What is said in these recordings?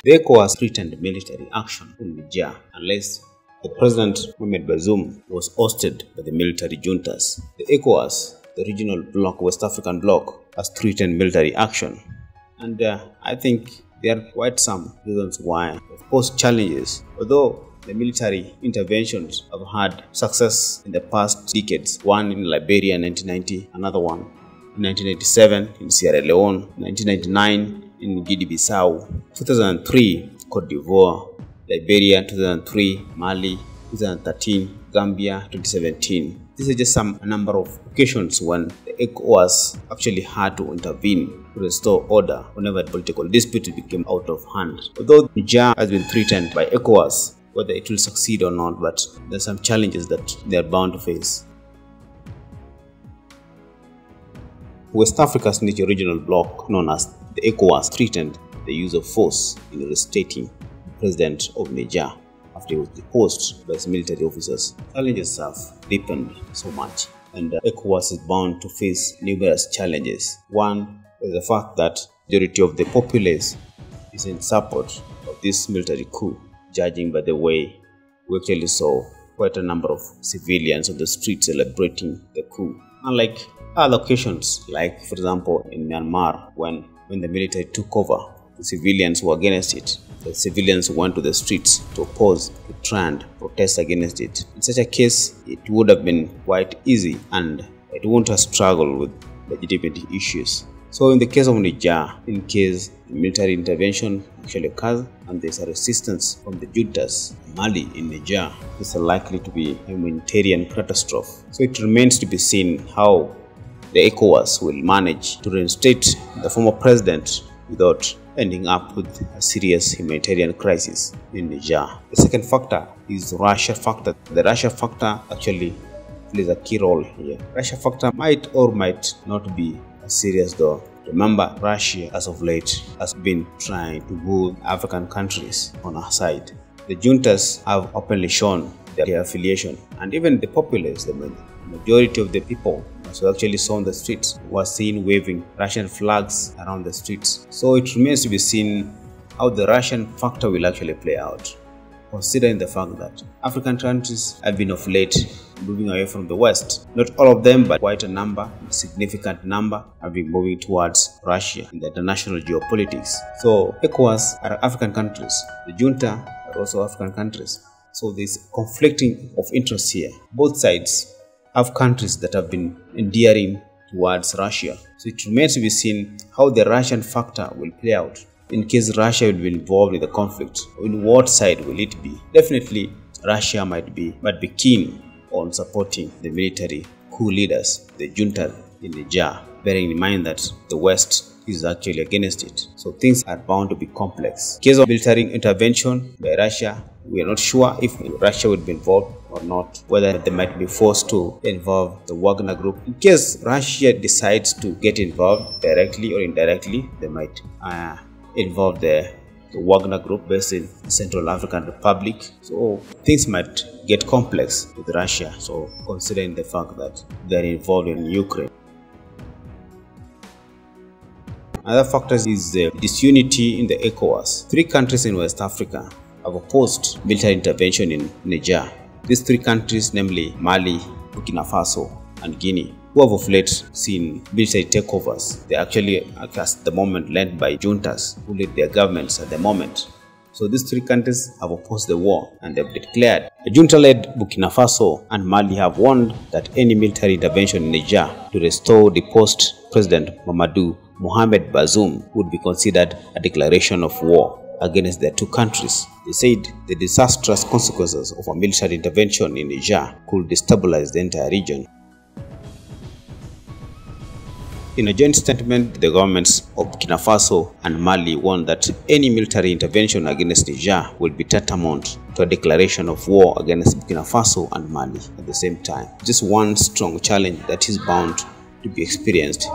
The ECOWAS threatened military action in Niger unless the President Mohamed Bazoum was ousted by the military juntas. The ECOWAS, the regional bloc, West African bloc, has threatened military action. And I think there are quite some reasons why. Of course, challenges. Although the military interventions have had success in the past decades, one in Liberia in 1990, another one in 1987 in Sierra Leone, 1999 in Guinea-Bissau, 2003 Cote d'Ivoire, Liberia 2003, Mali 2013, Gambia 2017. These are just a number of occasions when the ECOWAS actually had to intervene to restore order whenever the political dispute became out of hand. Although Niger has been threatened by ECOWAS, whether it will succeed or not, but there are some challenges that they are bound to face. West Africa's Niger regional bloc, known as the ECOWAS, threatened the use of force in restating the president of Niger after he was deposed by his military officers. Challenges have deepened so much, and ECOWAS is bound to face numerous challenges. One is the fact that the majority of the populace is in support of this military coup, judging by the way we actually saw quite a number of civilians on the streets celebrating the coup. Unlike other occasions, like for example in Myanmar, when the military took over, the civilians were against it. The civilians went to the streets to oppose, to try and protest against it. In such a case, it would have been quite easy and it wouldn't have struggled with legitimate issues. So in the case of Niger, in case the military intervention actually occurs and there's a resistance from the juntas, Mali in Niger, it's likely to be a humanitarian catastrophe. So it remains to be seen how the ECOWAS will manage to reinstate the former president without ending up with a serious humanitarian crisis in Niger. The second factor is the Russia factor. The Russia factor actually plays a key role here. Russia factor might or might not be as serious though. Remember, Russia as of late has been trying to move African countries on her side. The juntas have openly shown their affiliation, and even the populace, the majority of the people who actually saw on the streets were seen waving Russian flags around the streets. So it remains to be seen how the Russian factor will actually play out, considering the fact that African countries have been of late moving away from the West. Not all of them, but quite a number, a significant number, have been moving towards Russia in the international geopolitics. So ECOWAS are African countries. The junta are also African countries. So there's conflicting of interests here. Both sides have countries that have been endearing towards Russia. So it remains to be seen how the Russian factor will play out. In case Russia will be involved in the conflict, on what side will it be? Definitely, Russia might be keen on supporting the military coup leaders, the junta in Niger, bearing in mind that the West is actually against it. So things are bound to be complex. In case of military intervention by Russia, we are not sure if Russia would be involved or not, whether they might be forced to involve the Wagner group. In case Russia decides to get involved directly or indirectly, they might involve the Wagner group based in Central African Republic. So things might get complex with Russia, so considering the fact that they are involved in Ukraine. Another factor is the disunity in the ECOWAS. 3 countries in West Africa have opposed military intervention in Niger. These 3 countries, namely Mali, Burkina Faso, and Guinea, who have of late seen military takeovers. They are actually, at the moment, led by juntas who lead their governments at the moment. So these 3 countries have opposed the war and they've declared. The junta-led Burkina Faso and Mali have warned that any military intervention in Niger to restore the post-President Mohamed Bazoum would be considered a declaration of war against their 2 countries. They said the disastrous consequences of a military intervention in Niger could destabilize the entire region. In a joint statement, the governments of Burkina Faso and Mali warned that any military intervention against Niger will be tantamount to a declaration of war against Burkina Faso and Mali at the same time. Just one strong challenge that is bound to be experienced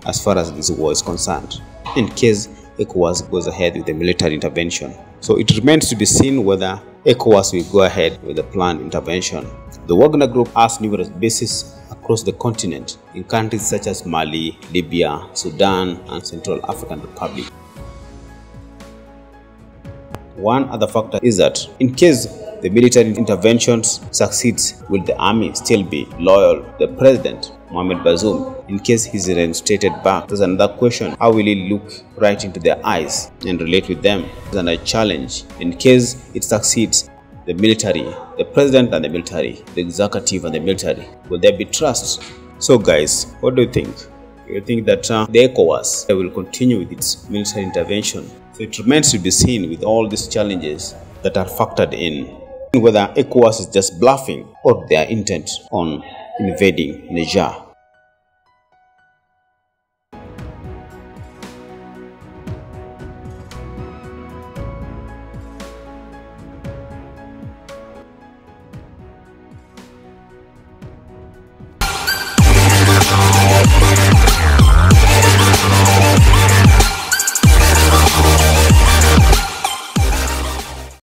as far as this war is concerned, in case ECOWAS goes ahead with the military intervention. So it remains to be seen whether ECOWAS will go ahead with the planned intervention. The Wagner group has numerous bases across the continent in countries such as Mali, Libya, Sudan, and Central African Republic. One other factor is that in case the military interventions succeeds, will the army still be loyal to the President Mohamed Bazoum in case he's reinstated back? There's another question. How will he look right into their eyes and relate with them? There's another challenge. In case it succeeds, the military, the president and the military, the executive and the military, will there be trust? So guys, what do you think? You think that the ECOWAS will continue with its military intervention? So it remains to be seen with all these challenges that are factored in, whether ECOWAS is just bluffing or their intent on invading Niger.